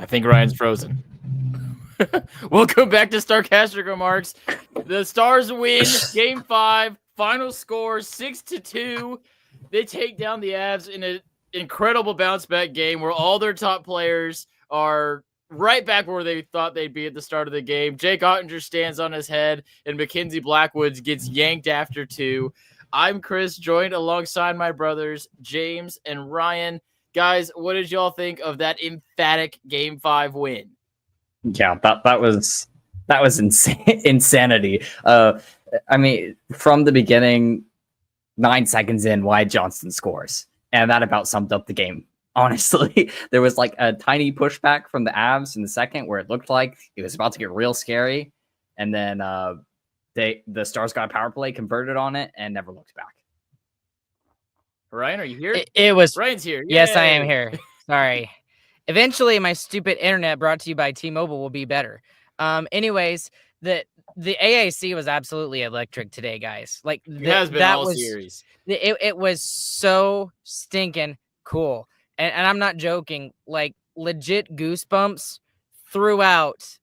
think Ryan's frozen. Welcome back to Sarcastic Remarks. The Stars win Game 5. Final score 6-2. They take down the Avs in an incredible bounce back game where all their top players are right back where they thought they'd be at the start of the game. Jake Oettinger stands on his head, and Mackenzie Blackwood gets yanked after 2. I'm Chris, joined alongside my brothers, James and Ryan. Guys, what did y'all think of that emphatic Game 5 win? Yeah, that was insanity. I mean, from the beginning, 9 seconds in, Wyatt Johnston scores, and that about summed up the game. Honestly, there was like a tiny pushback from the Avs in the second where it looked like it was about to get real scary, and then the Stars got a power play, converted on it, and never looked back. Ryan, are you here? It was Ryan's here. Yay! Yes, I am here. Sorry. Eventually, my stupid internet brought to you by T-Mobile will be better. Anyways, the AAC was absolutely electric today, guys. Like it has been all series. It was so stinking cool, and I'm not joking. Like legit goosebumps throughout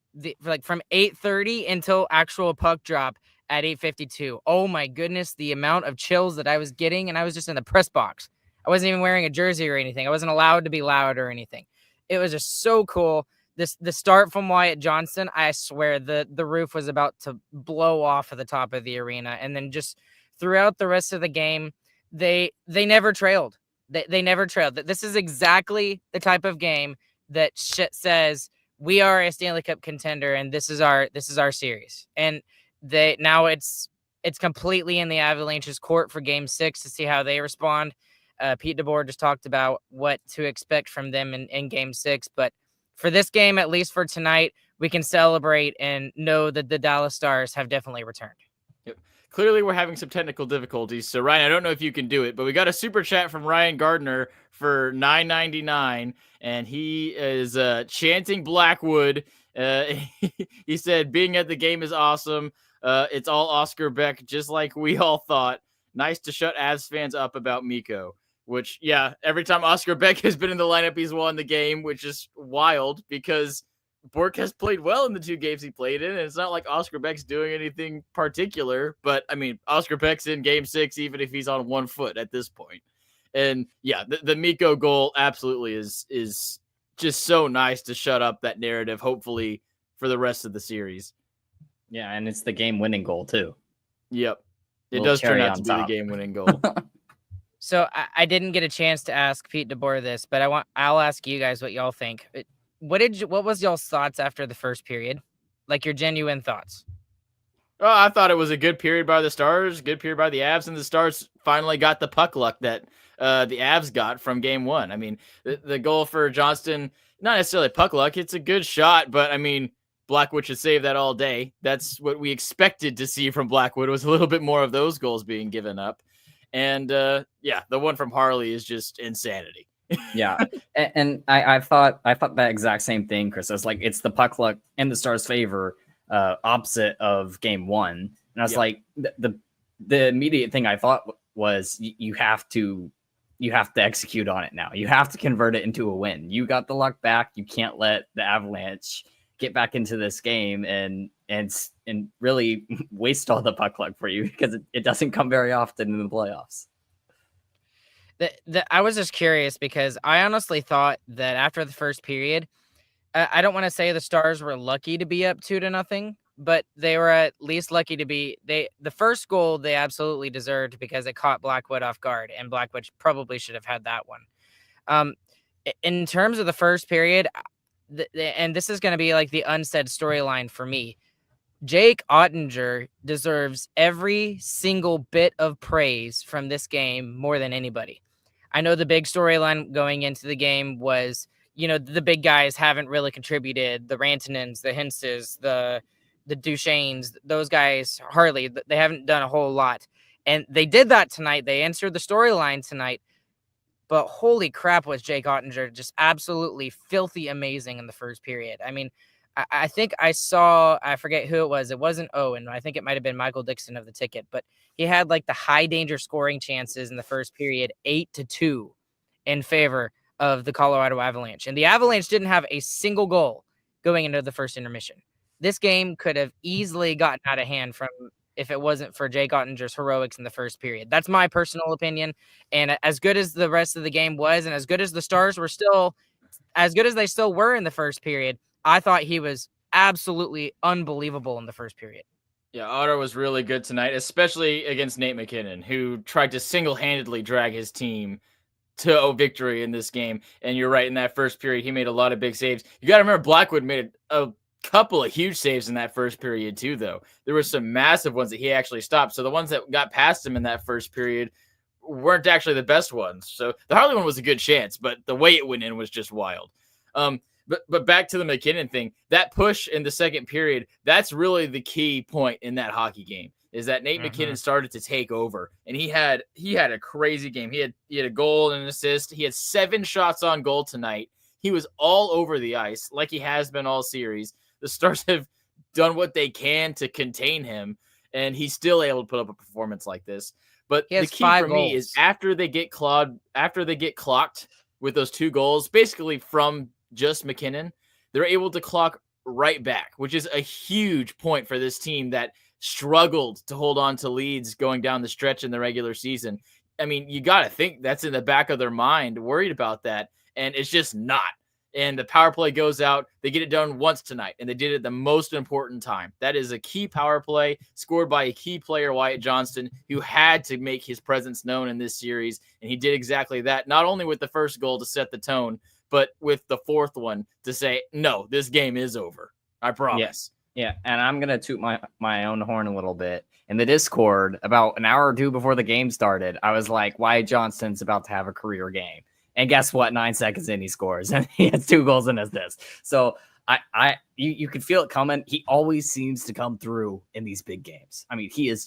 from 8:30 until actual puck drop at 8:52. Oh my goodness, the amount of chills that I was getting, and I was just in the press box. I wasn't even wearing a jersey or anything. I wasn't allowed to be loud or anything. It was just so cool. The start from Wyatt Johnston, I swear the roof was about to blow off at the top of the arena. And then just throughout the rest of the game, they never trailed. They never trailed. This is exactly the type of game that says we are a Stanley Cup contender and this is our series. And now it's completely in the Avalanche's court for Game 6 to see how they respond. Pete DeBoer just talked about what to expect from them in Game 6. But for this game, at least for tonight, we can celebrate and know that the Dallas Stars have definitely returned. Yep. Clearly, we're having some technical difficulties. So, Ryan, I don't know if you can do it, but we got a super chat from Ryan Gardner for $9.99, and he is chanting Blackwood. He said, being at the game is awesome. It's all Oscar Beck, just like we all thought. Nice to shut Avs fans up about Mikko. Which, yeah, every time Oscar Beck has been in the lineup, he's won the game, which is wild because Bork has played well in the 2 games he played in. And it's not like Oscar Beck's doing anything particular. But, I mean, Oscar Beck's in Game 6, even if he's on 1 foot at this point. And, yeah, the Mikko goal absolutely is just so nice to shut up that narrative, hopefully, for the rest of the series. Yeah, and it's the game-winning goal, too. Yep. It does turn out to be the game-winning goal. So I didn't get a chance to ask Pete DeBoer this, but I'll ask you guys what y'all think. What was y'all's thoughts after the first period? Like your genuine thoughts. Oh, I thought it was a good period by the Stars, good period by the Avs, and the Stars finally got the puck luck that the Avs got from Game 1. I mean, the goal for Johnston, not necessarily puck luck, it's a good shot, but I mean, Blackwood should save that all day. That's what we expected to see from Blackwood, was a little bit more of those goals being given up. And yeah, the one from Harley is just insanity. Yeah, and I thought that exact same thing, Chris. It's like it's the puck luck in the Stars' favor, opposite of Game 1. And I was like, the immediate thing I thought was you have to execute on it now. You have to convert it into a win. You got the luck back. You can't let the Avalanche get back into this game and really waste all the puck luck for you, because it doesn't come very often in the playoffs. I was just curious because I honestly thought that after the first period, I don't want to say the Stars were lucky to be up 2-0, but they were at least lucky to be the first goal they absolutely deserved because it caught Blackwood off guard, and Blackwood probably should have had that one. In terms of the first period, and this is going to be like the unsaid storyline for me, Jake Oettinger deserves every single bit of praise from this game more than anybody. I know the big storyline going into the game was, the big guys haven't really contributed. The Rantanens, the Hinces, the Duchesnes, those guys, hardly. They haven't done a whole lot. And they did that tonight. They answered the storyline tonight. But holy crap, was Jake Oettinger just absolutely filthy amazing in the first period. I mean, I think I forget who it was. It wasn't Owen. I think it might have been Michael Dixon of the Ticket. But he had like the high danger scoring chances in the first period, 8-2 in favor of the Colorado Avalanche. And the Avalanche didn't have a single goal going into the first intermission. This game could have easily gotten out of hand if it wasn't for Jake Oettinger's heroics in the first period. That's my personal opinion. And as good as the rest of the game was, and as good as the Stars were still, as good as they still were in the first period, I thought he was absolutely unbelievable in the first period. Yeah, Otter was really good tonight, especially against Nate McKinnon, who tried to single-handedly drag his team to a victory in this game. And you're right, in that first period, he made a lot of big saves. You got to remember, Blackwood made a couple of huge saves in that first period too, though. There were some massive ones that he actually stopped. So the ones that got past him in that first period weren't actually the best ones. So the Harley one was a good chance, but the way it went in was just wild. But back to the McKinnon thing, that push in the second period, that's really the key point in that hockey game, is that Nate McKinnon started to take over, and he had a crazy game. He had a goal and an assist. He had 7 shots on goal tonight. He was all over the ice like he has been all series. The Stars have done what they can to contain him, and he's still able to put up a performance like this. But the key for me is after they get clocked with those 2 goals, basically from just McKinnon, they're able to clock right back, which is a huge point for this team that struggled to hold on to leads going down the stretch in the regular season. I mean, you got to think that's in the back of their mind, worried about that, and it's just not. And the power play goes out. They get it done once tonight, and they did it the most important time. That is a key power play scored by a key player, Wyatt Johnston, who had to make his presence known in this series, and he did exactly that, not only with the first goal to set the tone, but with the fourth one to say, no, this game is over. I promise. Yeah, and I'm going to toot my own horn a little bit. In the Discord, about an hour or 2 before the game started, I was like, Wyatt Johnston's about to have a career game. And guess what? 9 seconds in, he scores, and he has 2 goals and assist. So you could feel it coming. He always seems to come through in these big games. I mean, he is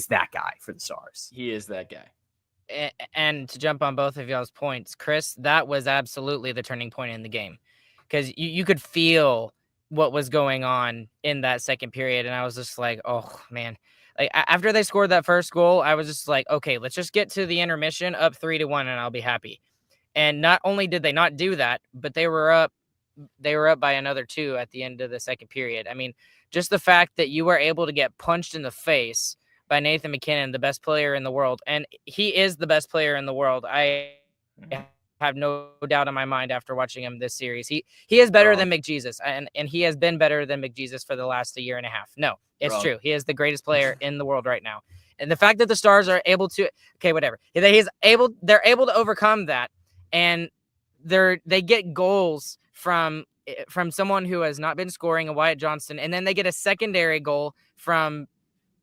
that guy for the Stars. He is that guy. And to jump on both of y'all's points, Chris, that was absolutely the turning point in the game, because you could feel what was going on in that second period. And I was just like, oh man, like after they scored that first goal, I was just like, okay, let's just get to the intermission up 3-1 and I'll be happy. And not only did they not do that, but they were up by another 2 at the end of the second period. I mean, just the fact that you were able to get punched in the face by Nathan McKinnon, the best player in the world. And he is the best player in the world. I have no doubt in my mind after watching him this series. He is better than McJesus, and he has been better than McJesus for the last 1.5 years. No, it's true. He is the greatest player in the world right now. And the fact that the Stars are able to, okay, whatever. They're able to overcome that, and they get goals from someone who has not been scoring, a Wyatt Johnston, and then they get a secondary goal from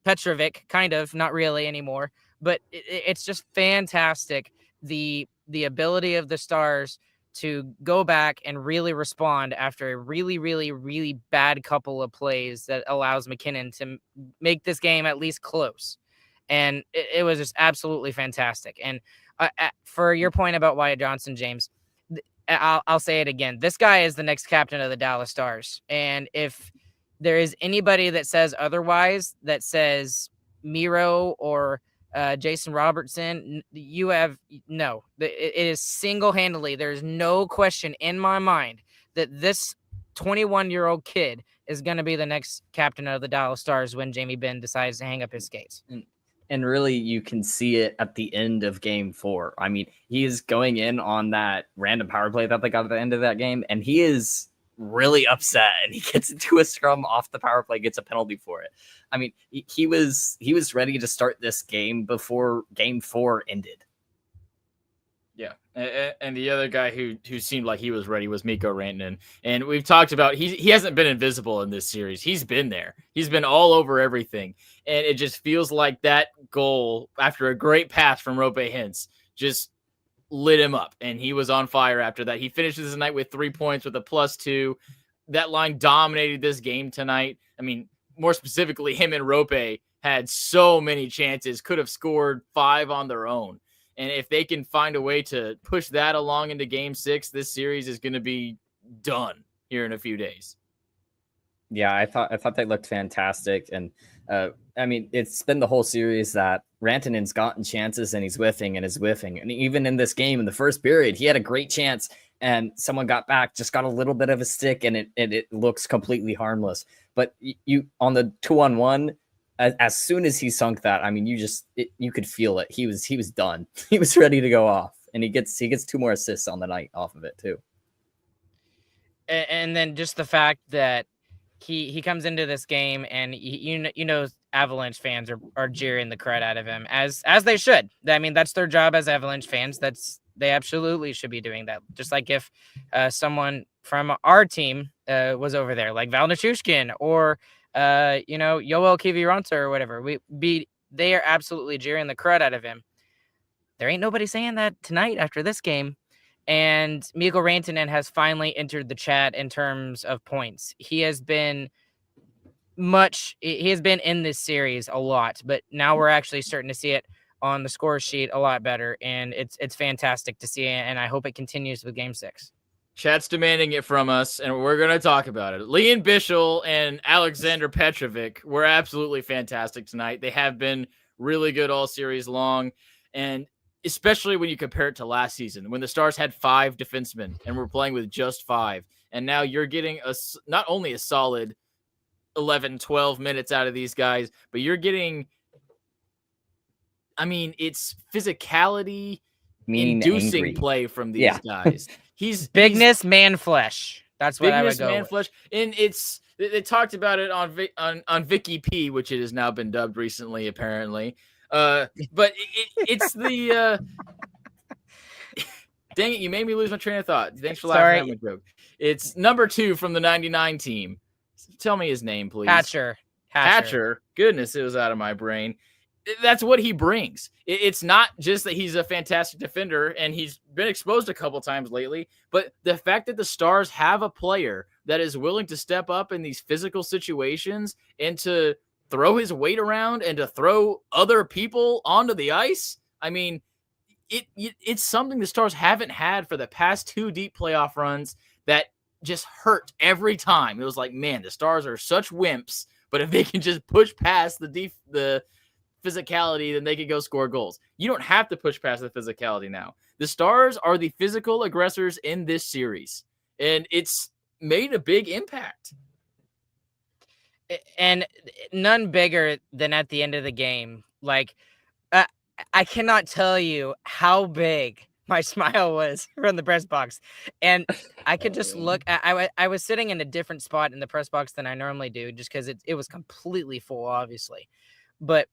Petrovic, kind of, not really anymore, but it's just fantastic. The ability of the Stars to go back and really respond after a really, really, really bad couple of plays that allows McKinnon to make this game at least close. And it was just absolutely fantastic. And for your point about Wyatt Johnston, James, I'll say it again. This guy is the next captain of the Dallas Stars. And if there is anybody that says otherwise, that says Miro or Jason Robertson, you have no. It is single-handedly. There's no question in my mind that this 21-year-old kid is going to be the next captain of the Dallas Stars when Jamie Benn decides to hang up his skates. And really, you can see it at the end of Game 4. I mean, he is going in on that random power play that they got at the end of that game, and he is really upset, and he gets into a scrum off the power play, gets a penalty for it. I mean, he was ready to start this game before Game 4 ended. Yeah, and the other guy who seemed like he was ready was Mikko Rantanen. And we've talked about he hasn't been invisible in this series. He's been there. He's been all over everything. And it just feels like that goal, after a great pass from Rope Hintz, just lit him up. And he was on fire after that. He finishes the night with 3 points with a +2. That line dominated this game tonight. I mean, more specifically, him and Rope had so many chances, could have scored 5 on their own. And if they can find a way to push that along into Game 6, this series is going to be done here in a few days. Yeah, I thought they looked fantastic. And I mean, it's been the whole series that Rantanen's gotten chances and he's whiffing and is whiffing. And even in this game, in the first period, he had a great chance and someone got back, just got a little bit of a stick, and it looks completely harmless. But you on the 2-on-1, as soon as he sunk that, I mean, you could feel it. He was done. He was ready to go off, and he gets 2 more assists on the night off of it too. And then just the fact that he comes into this game and Avalanche fans are jeering the crud out of him as they should. I mean, that's their job as Avalanche fans. They absolutely should be doing that. Just like if someone from our team was over there, like Val Nichushkin or Yoel Kiviranta or whatever, they are absolutely jeering the crud out of him. There ain't nobody saying that tonight after this game. And Mikko Rantanen has finally entered the chat in terms of points. He has been in this series a lot, but now we're actually starting to see it on the score sheet a lot better, and it's fantastic to see, and I hope it continues with Game 6. Chat's demanding it from us, and we're going to talk about it. Liam Bichsel and Alexander Petrovic were absolutely fantastic tonight. They have been really good all series long, and especially when you compare it to last season, when the Stars had 5 defensemen and we're playing with just 5. And now you're getting not only a solid 11, 12 minutes out of these guys, but you're getting, I mean, it's physicality inducing play from these guys. He's bigness, man flesh. That's what I would go man with. Flesh. And they talked about it on Vicky P, which it has now been dubbed recently, apparently. But it's the dang it, you made me lose my train of thought. Thanks for laughing at my joke. It's number 2 from the 99 team. Tell me his name, please. Hatcher. Goodness, it was out of my brain. That's what he brings. It's not just that he's a fantastic defender and he's been exposed a couple times lately, but the fact that the Stars have a player that is willing to step up in these physical situations and to throw his weight around and to throw other people onto the ice. I mean, it's something the Stars haven't had for the past 2 deep playoff runs that just hurt every time. It was like, man, the Stars are such wimps, but if they can just push past the physicality, then they can go score goals. You don't have to push past the physicality now. The Stars are the physical aggressors in this series, and it's made a big impact. And none bigger than at the end of the game. Like, I cannot tell you how big my smile was from the press box. And I could just look at, I was sitting in a different spot in the press box than I normally do, just because it was completely full, obviously. But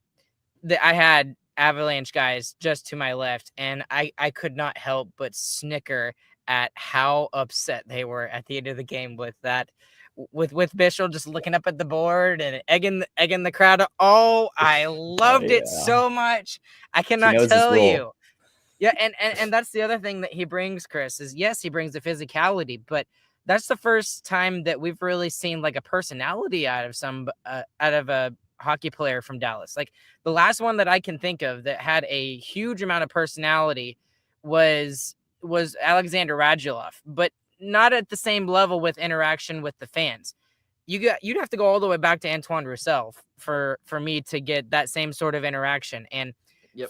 I had Avalanche guys just to my left, and I could not help but snicker at how upset they were at the end of the game with that. With Bichsel just looking up at the board and egging the crowd. Oh, I loved it so much. I cannot tell you. Yeah, and that's the other thing that he brings, Chris, is yes, he brings the physicality, but that's the first time that we've really seen like a personality out of a hockey player from Dallas. Like the last one that I can think of that had a huge amount of personality was Alexander Radulov, but not at the same level with interaction with the fans. You'd have to go all the way back to Antoine Roussel for me to get that same sort of interaction. And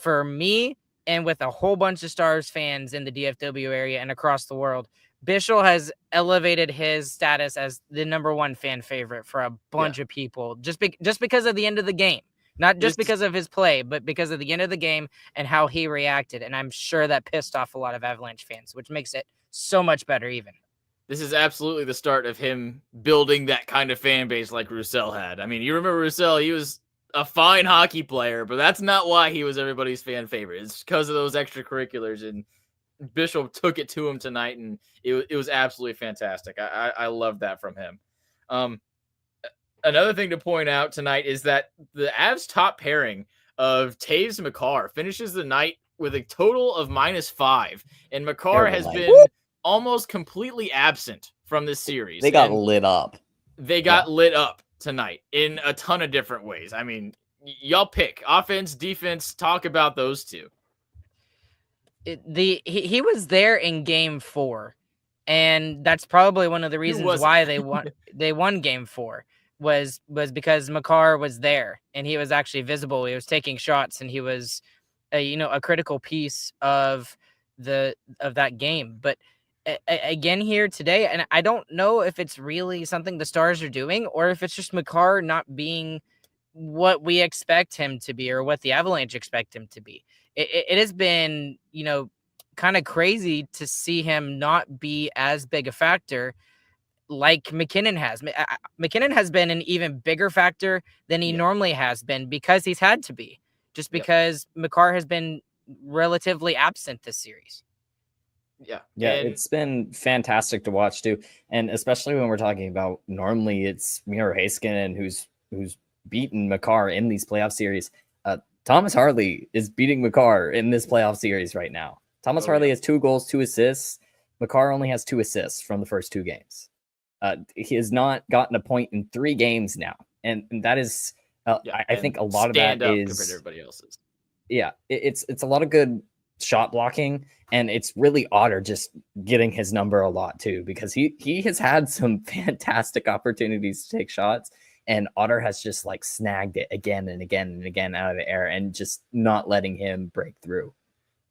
for me, and with a whole bunch of Stars fans in the DFW area and across the world, Bichsel has elevated his status as the number 1 fan favorite for a bunch of people, just because of the end of the game. Not just because of his play, but because of the end of the game and how he reacted. And I'm sure that pissed off a lot of Avalanche fans, which makes it so much better even. This is absolutely the start of him building that kind of fan base like Roussel had. I mean, you remember Roussel, he was a fine hockey player, but that's not why he was everybody's fan favorite. It's because of those extracurriculars, and Bichsel took it to him tonight, and it was absolutely fantastic. I love that from him. Another thing to point out tonight is that the Avs top pairing of Taves and Makar finishes the night with a total of -5, and Makar has been almost completely absent from this series. They got lit up. They got lit up tonight in a ton of different ways. I mean, y'all pick offense, defense, talk about those two. He was there in Game 4, and that's probably one of the reasons why they won Game 4. was because Makar was there and he was actually visible. He was taking shots and he was a critical piece of that game. But again here today, and I don't know if it's really something the Stars are doing or if it's just Makar not being what we expect him to be or what the Avalanche expect him to be. It has been, kind of crazy to see him not be as big a factor like McKinnon has. McKinnon has been an even bigger factor than he normally has been because he's had to be, just because Makar has been relatively absent this series. Yeah. It's been fantastic to watch too, and especially when we're talking about normally it's Miro Heiskanen who's beaten Makar in these playoff series. Thomas Harley is beating Makar in this playoff series right now. Thomas Harley has 2 goals, 2 assists. Makar only has 2 assists from the first 2 games. He has not gotten a point in 3 games now, and that is, I think a lot of that is compared to everybody else's. Yeah, it's a lot of good shot blocking, and it's really Otter just getting his number a lot too, because he has had some fantastic opportunities to take shots, and Otter has just like snagged it again and again and again out of the air, and just not letting him break through.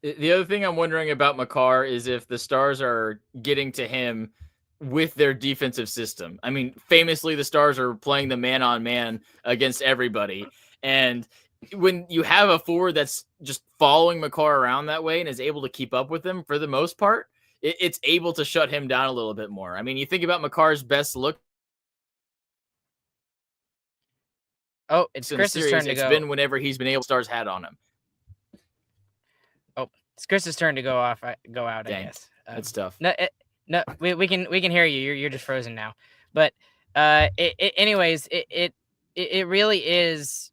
The other thing I'm wondering about Makar is if the Stars are getting to him with their defensive system. I mean, famously, the Stars are playing the man-on-man against everybody. And when you have a forward that's just following Makar around that way and is able to keep up with him for the most part, it's able to shut him down a little bit more. I mean, you think about Makar's best look. Oh, it's Chris's turn to go. It's been whenever he's been able, Stars had on him. Oh, it's Chris's turn to go out, I guess. That's tough. No, we can hear you. You're just frozen now. But anyways, it really is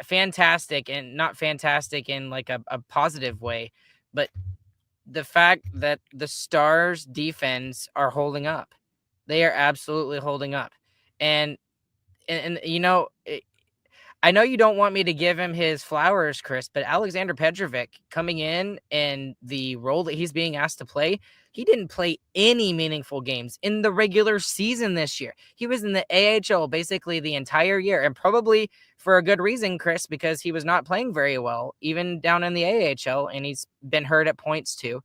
fantastic, and not fantastic in like a positive way, but the fact that the Stars defense are holding up. They are absolutely holding up. And I know you don't want me to give him his flowers, Chris, but Alexander Petrovic coming in and the role that he's being asked to play, he didn't play any meaningful games in the regular season this year. He was in the AHL basically the entire year, and probably for a good reason, Chris, because he was not playing very well, even down in the AHL, and he's been hurt at points too.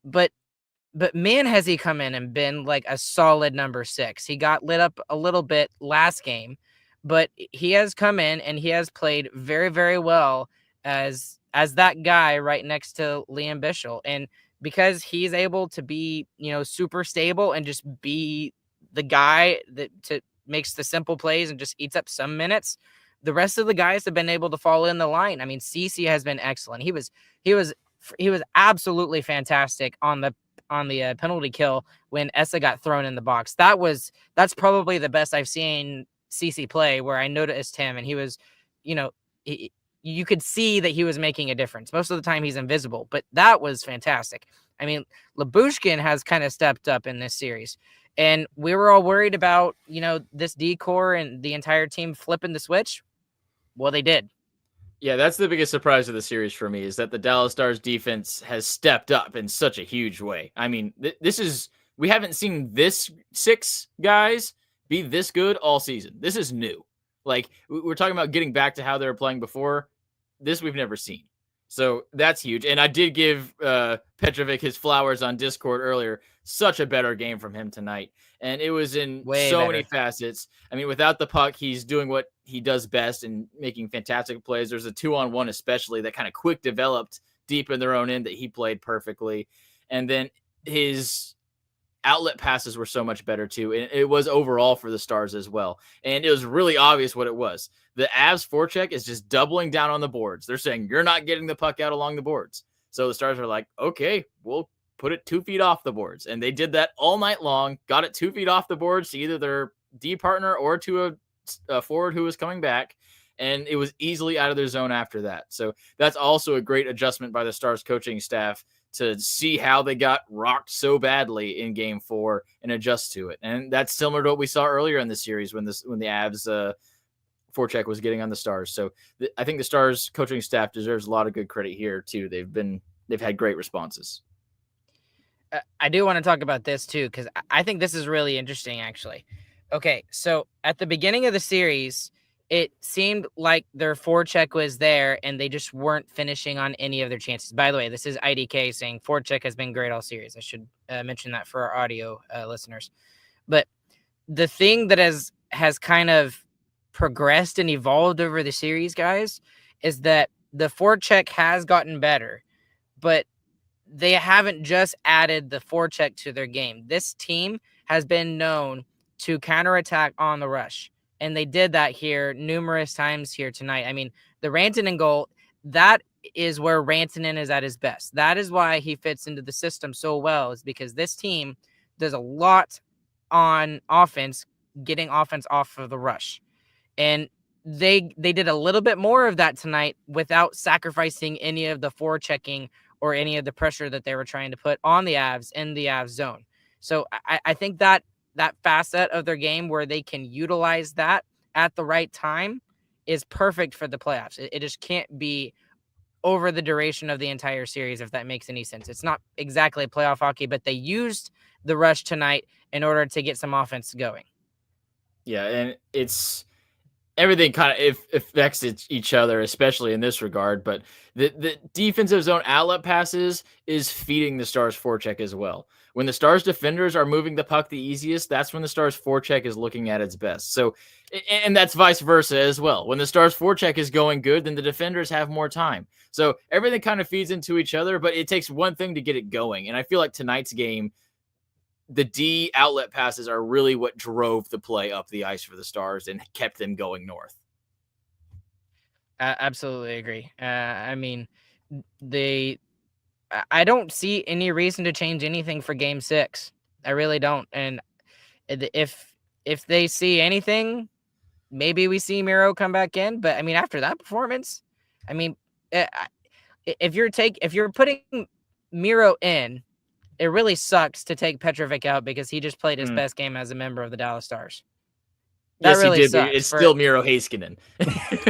But man, has he come in and been like a solid number 6. He got lit up a little bit last game, but he has come in and he has played very, very well as that guy right next to Liam Bichsel. And because he's able to be, super stable and just be the guy that makes the simple plays and just eats up some minutes, the rest of the guys have been able to fall in the line. I mean, Cece has been excellent. He was absolutely fantastic on the penalty kill when Essa got thrown in the box. That's probably the best I've seen CC play, where I noticed him and he was, you could see that he was making a difference. Most of the time he's invisible, but that was fantastic. I mean, Lyubushkin has kind of stepped up in this series, and we were all worried about, this D-core and the entire team flipping the switch. Well, they did. Yeah, that's the biggest surprise of the series for me, is that the Dallas Stars defense has stepped up in such a huge way. I mean, we haven't seen this 6 guys be this good all season. This is new. Like, we're talking about getting back to how they were playing before. This we've never seen. So that's huge. And I did give Petrovic his flowers on Discord earlier. Such a better game from him tonight. And it was in many facets. I mean, without the puck, he's doing what he does best and making fantastic plays. There's a 2-on-1 especially that kind of quick developed deep in their own end that he played perfectly. And then his outlet passes were so much better too. And it was overall for the Stars as well. And it was really obvious what it was. The Avs forecheck is just doubling down on the boards. They're saying, you're not getting the puck out along the boards. So the Stars are like, okay, we'll put it 2 feet off the boards. And they did that all night long, got it 2 feet off the boards to either their D partner or to a forward who was coming back. And it was easily out of their zone after that. So that's also a great adjustment by the Stars coaching staff to see how they got rocked so badly in Game 4 and adjust to it. And that's similar to what we saw earlier in the series when the Avs forecheck was getting on the Stars. So I think the Stars coaching staff deserves a lot of good credit here too. They've had great responses. I do want to talk about this too, because I think this is really interesting actually. Okay, so at the beginning of the series, it seemed like their forecheck was there and they just weren't finishing on any of their chances. By the way, this is IDK saying forecheck has been great all series. I should mention that for our audio listeners. But the thing that has kind of progressed and evolved over the series, guys, is that the forecheck has gotten better, but they haven't just added the forecheck to their game. This team has been known to counterattack on the rush, and they did that here numerous times here tonight. I mean, the Rantanen goal, that is where Rantanen is at his best. That is why he fits into the system so well, is because this team does a lot on offense, getting offense off of the rush. And they did a little bit more of that tonight without sacrificing any of the forechecking or any of the pressure that they were trying to put on the Avs in the Avs zone. So I think that facet of their game where they can utilize that at the right time is perfect for the playoffs. It just can't be over the duration of the entire series, if that makes any sense. It's not exactly playoff hockey, but they used the rush tonight in order to get some offense going. Yeah, and it's everything kind of affects each other, especially in this regard. But the defensive zone outlet passes is feeding the Stars' forecheck as well. When the Stars defenders are moving the puck the easiest, that's when the Stars' forecheck is looking at its best. So, and that's vice versa as well. When the Stars' forecheck is going good, then the defenders have more time. So everything kind of feeds into each other, but it takes one thing to get it going. And I feel like tonight's game, the D outlet passes are really what drove the play up the ice for the Stars and kept them going north. Absolutely agree. I mean, I don't see any reason to change anything for Game 6. I really don't. And if they see anything, maybe we see Miro come back in. But I mean, after that performance, I mean, if you're putting Miro in, it really sucks to take Petrovic out because he just played his best game as a member of the Dallas Stars. That yes, really he did. Sucks but it's still Miro Heiskanen.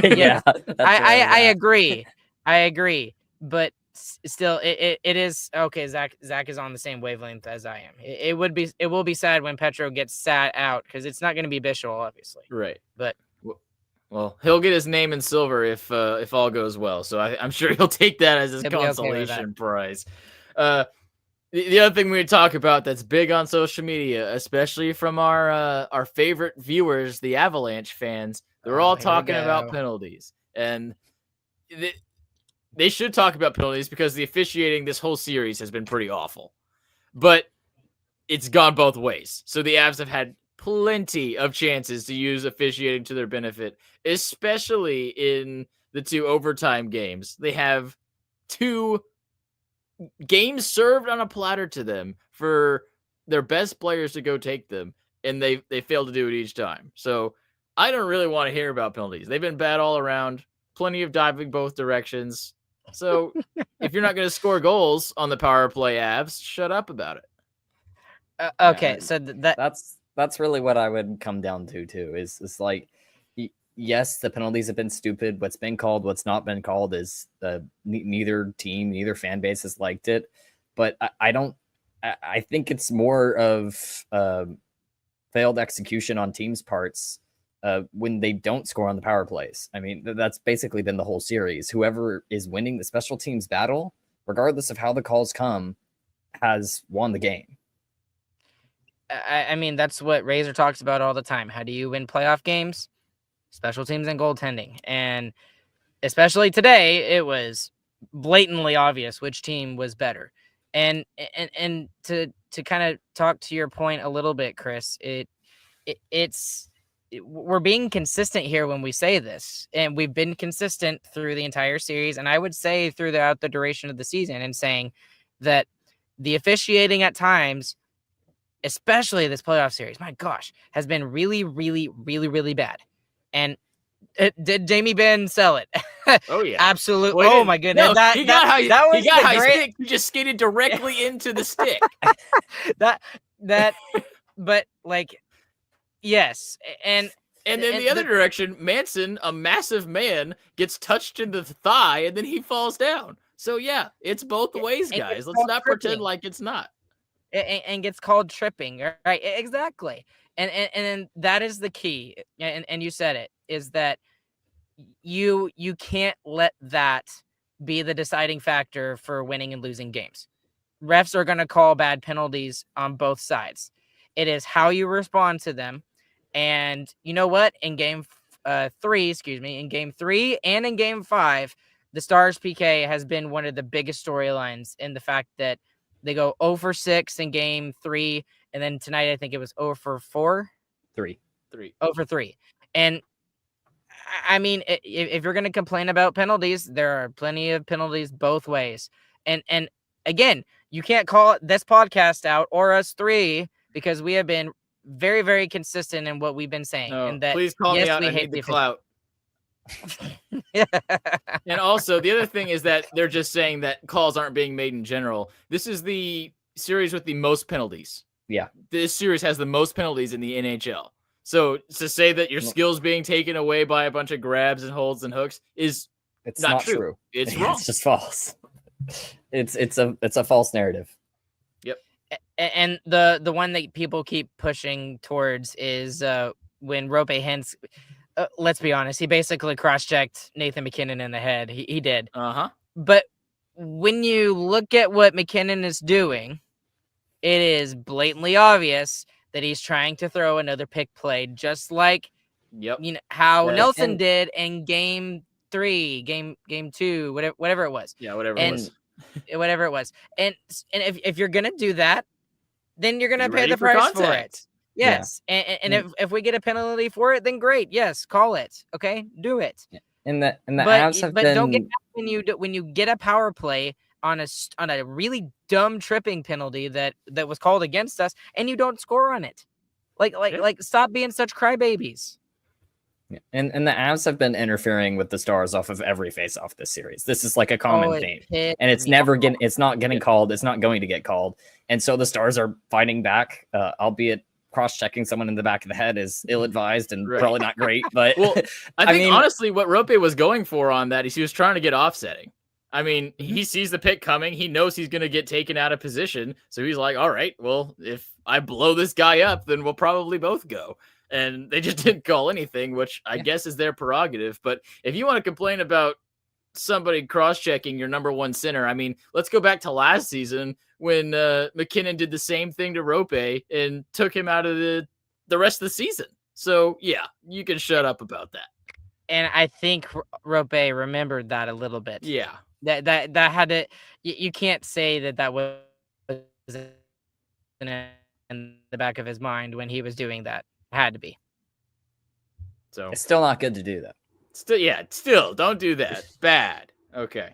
Yeah, I agree. I agree. But still, it is okay. Zach is on the same wavelength as I am. It will be sad when Petro gets sat out because it's not going to be Bichsel, obviously. Right. But well, he'll get his name in silver if all goes well. So I'm sure he'll take that as his consolation prize. The other thing we talk about that's big on social media, especially from our favorite viewers, the Avalanche fans, they're all talking about penalties. And they should talk about penalties because the officiating this whole series has been pretty awful. But it's gone both ways. So the Avs have had plenty of chances to use officiating to their benefit, especially in the 2 overtime games. They have 2 games served on a platter to them for their best players to go take them, and they fail to do it each time. So I don't really want to hear about penalties. They've been bad all around. Plenty of diving both directions. So if you're not going to score goals on the power play, Avs, shut up about it. Okay, Yeah, so that's really what I would come down to too. Is like, yes, the penalties have been stupid. What's been called, what's not been called is neither team, neither fan base has liked it. But I think it's more of failed execution on teams' parts when they don't score on the power plays. I mean, that's basically been the whole series. Whoever is winning the special teams battle, regardless of how the calls come, has won the game. I mean, that's what Razor talks about all the time. How do you win playoff games? Special teams and goaltending. And especially today, it was blatantly obvious which team was better. And to kind of talk to your point a little bit, Chris, we're being consistent here when we say this, and we've been consistent through the entire series. And I would say throughout the duration of the season, and saying that the officiating at times, especially this playoff series, my gosh, has been really, really, really, really bad. And did Jamie Benn sell it? Oh yeah, absolutely. Oh my goodness, no, that was the great. Stick. He just skated directly into the stick. But like, yes, and then the other direction, Manson, a massive man, gets touched in the thigh, and then he falls down. So yeah, it's both ways, guys. Let's not pretend like it's not. And gets called tripping, right? Exactly. And that is the key. And you said it, is that you can't let that be the deciding factor for winning and losing games. Refs are going to call bad penalties on both sides. It is how you respond to them. And you know what? In game 3 and in game 5, the Stars PK has been one of the biggest storylines in the fact that they go 0 for 6 in game 3. And then tonight, I think it was 0 for 4. 3. 0 for 3. And I mean, if you're going to complain about penalties, there are plenty of penalties both ways. And again, you can't call this podcast out or us three, because we have been very, very consistent in what we've been saying. No, and that, please call yes, me out. we I hate need the clout. Yeah. And also, the other thing is that they're just saying that calls aren't being made in general. This is the series with the most penalties. Yeah. This series has the most penalties in the NHL. So to say that your skill's being taken away by a bunch of grabs and holds and hooks is not true. It's wrong. It's just false. It's a false narrative. Yep. And the one that people keep pushing towards is when Roope Hintz, let's be honest, he basically cross-checked Nathan MacKinnon in the head. He did. Uh-huh. But when you look at what MacKinnon is doing, it is blatantly obvious that he's trying to throw another pick play, just like how Nelson did in game 3, game 2, whatever it was. Yeah, whatever it was. And if you're gonna do that, then you're gonna pay the price for it. Yes. Yeah. And if we get a penalty for it, then great. Yes, call it. Okay, do it. And the Avs have been... don't get mad when you get a power play on a really dumb tripping penalty that was called against us, and you don't score on it. Like stop being such crybabies. Yeah. And the Avs have been interfering with the Stars off of every face-off this series. This is like a common theme, and it's not getting called. It's not going to get called, and so the Stars are fighting back, albeit cross-checking someone in the back of the head is ill-advised and probably not great. But well, I think honestly, what Roope was going for on that is he was trying to get offsetting. I mean, he sees the pick coming. He knows he's going to get taken out of position. So he's like, all right, well, if I blow this guy up, then we'll probably both go. And they just didn't call anything, which I guess is their prerogative. But if you want to complain about somebody cross-checking your number one center, I mean, let's go back to last season when MacKinnon did the same thing to Roope and took him out of the rest of the season. So, yeah, you can shut up about that. And I think Roope remembered that a little bit. Yeah. That had to, you can't say that was in the back of his mind when he was doing that. It had to be. So it's still not good to do that. Still don't do that. Bad. Okay.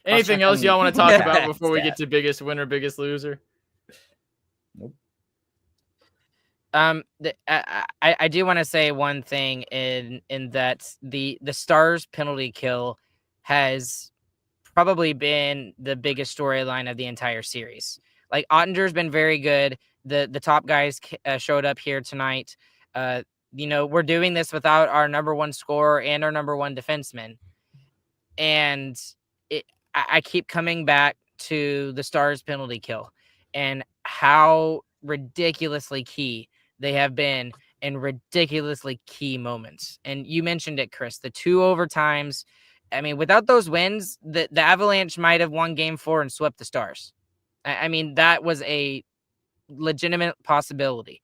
Anything else y'all want to talk about before we get to biggest winner, biggest loser? Nope. I do want to say one thing in that the Stars penalty kill has probably been the biggest storyline of the entire series. Like, Oettinger's been very good. The top guys showed up here tonight. We're doing this without our number one scorer and our number one defenseman. And I keep coming back to the Stars penalty kill and how ridiculously key they have been in ridiculously key moments. And you mentioned it, Chris, the 2 overtimes. I mean, without those wins, the Avalanche might have won game 4 and swept the Stars. I mean, that was a legitimate possibility.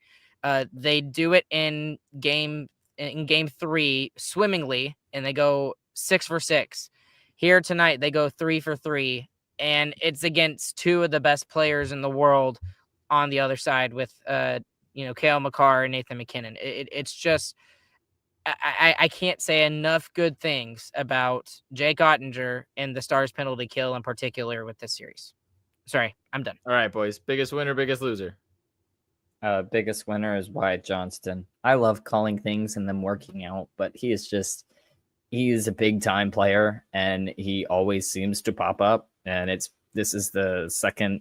They do it in game 3 swimmingly, and they go 6 for 6. Here tonight, they go 3 for 3, and it's against 2 of the best players in the world on the other side with, Cale Makar and Nathan MacKinnon. It's just, I can't say enough good things about Jake Oettinger and the Stars penalty kill in particular with this series. Sorry, I'm done. All right, boys. Biggest winner, biggest loser. Biggest winner is Wyatt Johnston. I love calling things and them working out, but he is a big time player and he always seems to pop up. And this is the second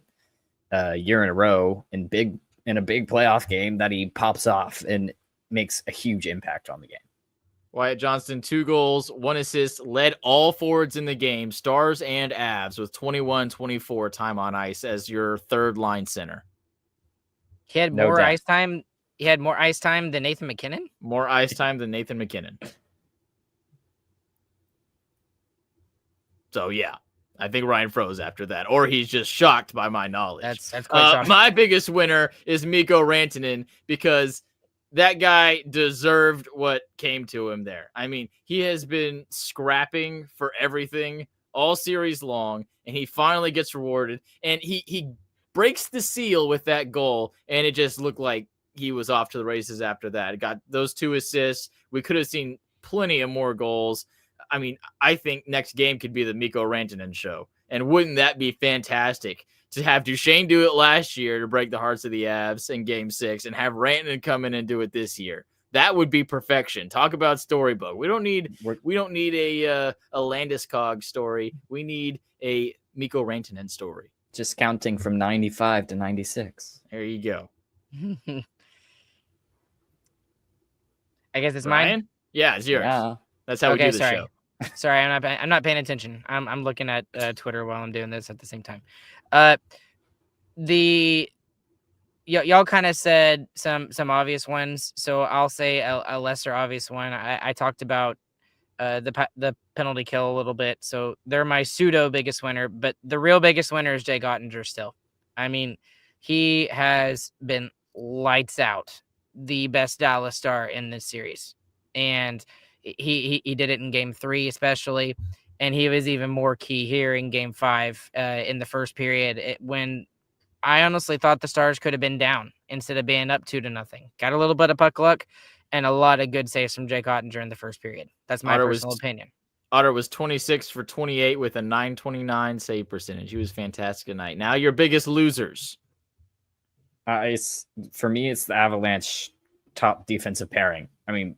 year in a row in a big playoff game that he pops off and makes a huge impact on the game. Wyatt Johnston, 2 goals, 1 assist, led all forwards in the game, Stars and Avs, with 21-24 time on ice as your third line center. He had more ice time He had more ice time than Nathan McKinnon? More ice time than Nathan McKinnon. So, yeah. I think Ryan froze after that, or he's just shocked by my knowledge. That's quite shocking. My biggest winner is Mikko Rantanen because that guy deserved what came to him there. I mean, he has been scrapping for everything all series long, and he finally gets rewarded. And he breaks the seal with that goal, and it just looked like he was off to the races after that. It got those 2 assists. We could have seen plenty of more goals. I mean, I think next game could be the Mikko Rantanen show. And wouldn't that be fantastic to have Duchesne do it last year to break the hearts of the Avs in Game 6 and have Rantanen come in and do it this year? That would be perfection. Talk about storybook. We don't need a Landeskog story. We need a Mikko Rantanen story. Just counting from 95 to 96. There you go. I guess it's Ryan? mine. Yeah, it's yours. Yeah. That's how we do the show. Sorry, I'm not paying attention. I'm looking at Twitter while I'm doing this at the same time. Y'all kind of said some obvious ones, so I'll say a lesser obvious one. I talked about the penalty kill a little bit, so they're my pseudo biggest winner, but the real biggest winner is Jake Oettinger still. I mean, he has been lights out, the best Dallas Star in this series, and he did it in Game 3 especially, and he was even more key here in Game 5 in the first period when I honestly thought the Stars could have been down instead of being up 2-0. Got a little bit of puck luck and a lot of good saves from Jake Oettinger in the first period. That's my personal opinion. Otter was 26 for 28 with a .929 save percentage. He was fantastic tonight. Now your biggest losers. For me, it's the Avalanche top defensive pairing. I mean,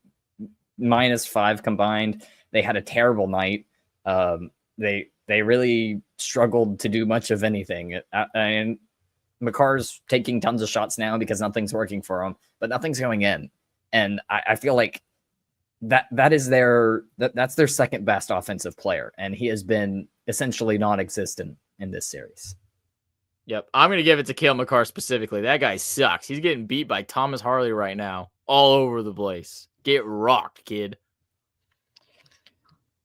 -5 combined. They had a terrible night. They really struggled to do much of anything. And Makar's taking tons of shots now because nothing's working for him, but nothing's going in. And I feel like that's their second best offensive player, and he has been essentially non-existent in this series. Yep, I'm going to give it to Cale Makar specifically. That guy sucks. He's getting beat by Thomas Harley right now all over the place. Get rocked, kid.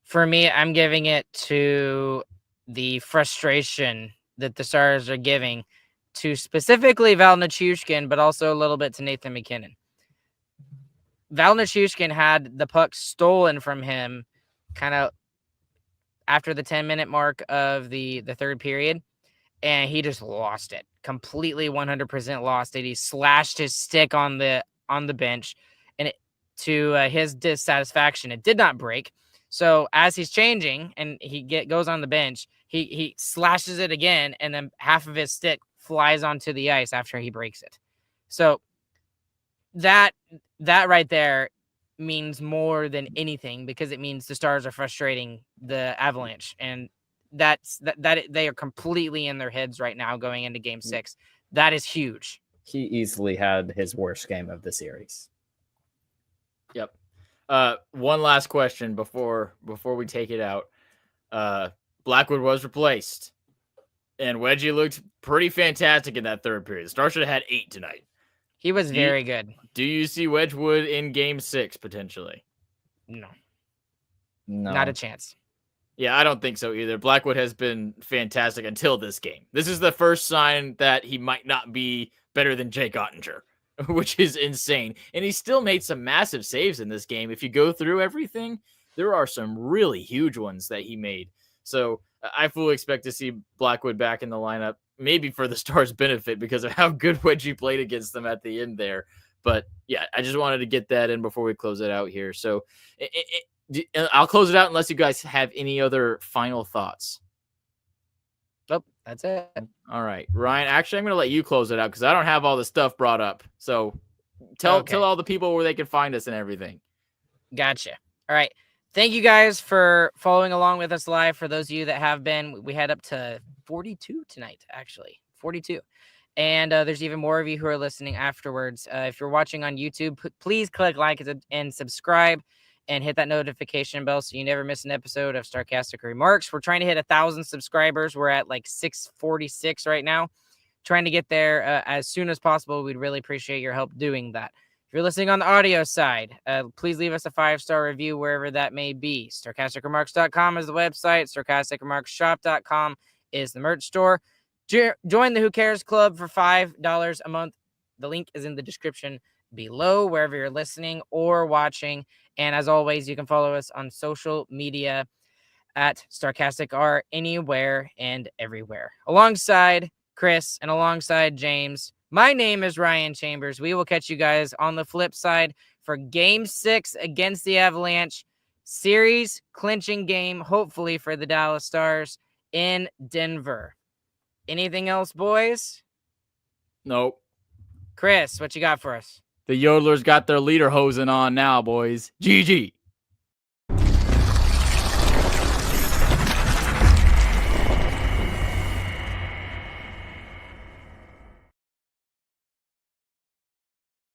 For me, I'm giving it to the frustration that the Stars are giving to specifically Val Nichushkin, but also a little bit to Nathan McKinnon. Val Nichushkin had the puck stolen from him kind of after the 10-minute mark of the third period, and he just lost it. Completely 100% lost it. He slashed his stick on the bench, and to his dissatisfaction, it did not break. So as he's changing and he goes on the bench, he slashes it again, and then half of his stick flies onto the ice after he breaks it. So that right there means more than anything, because it means the Stars are frustrating the Avalanche, and that they are completely in their heads right now going into Game 6. That is huge. He easily had his worst game of the series. Yep. One last question before we take it out. Blackwood was replaced, and Wedgie looked pretty fantastic in that third period. The Stars should have had 8 tonight. He was very good. Do you see Wedgwood in Game 6 potentially? No, No, not a chance. Yeah, I don't think so either. Blackwood has been fantastic until this game. This is the first sign that he might not be better than Jake Oettinger, which is insane. And he still made some massive saves in this game. If you go through everything, there are some really huge ones that he made. So I fully expect to see Blackwood back in the lineup, maybe for the Stars' benefit because of how good Wedgie played against them at the end there. But yeah, I just wanted to get that in before we close it out here. So I'll close it out unless you guys have any other final thoughts. Nope, that's it. All right, Ryan, actually, I'm going to let you close it out because I don't have all the stuff brought up. So tell all the people where they can find us and everything. Gotcha. All right. Thank you guys for following along with us live. For those of you that have been, we had up to 42 tonight, actually 42. And there's even more of you who are listening afterwards. If you're watching on YouTube, please click like and subscribe and hit that notification bell so you never miss an episode of Sarcastic Remarks. We're trying to hit 1,000 subscribers. We're at like 646 right now. trying to get there as soon as possible. We'd really appreciate your help doing that. If you're listening on the audio side, please leave us a 5-star review wherever that may be. Sarcasticremarks.com is the website. Sarcasticremarksshop.com is the merch store. Join the Who Cares Club for $5 a month. The link is in the description below, wherever you're listening or watching. And as always, you can follow us on social media at SarcasticR anywhere and everywhere. Alongside Chris and alongside James, my name is Ryan Chambers. We will catch you guys on the flip side for Game 6 against the Avalanche, series clinching game, hopefully for the Dallas Stars in Denver. Anything else, boys? Nope. Chris, what you got for us? The yodelers got their leader hosing on now, boys. GG.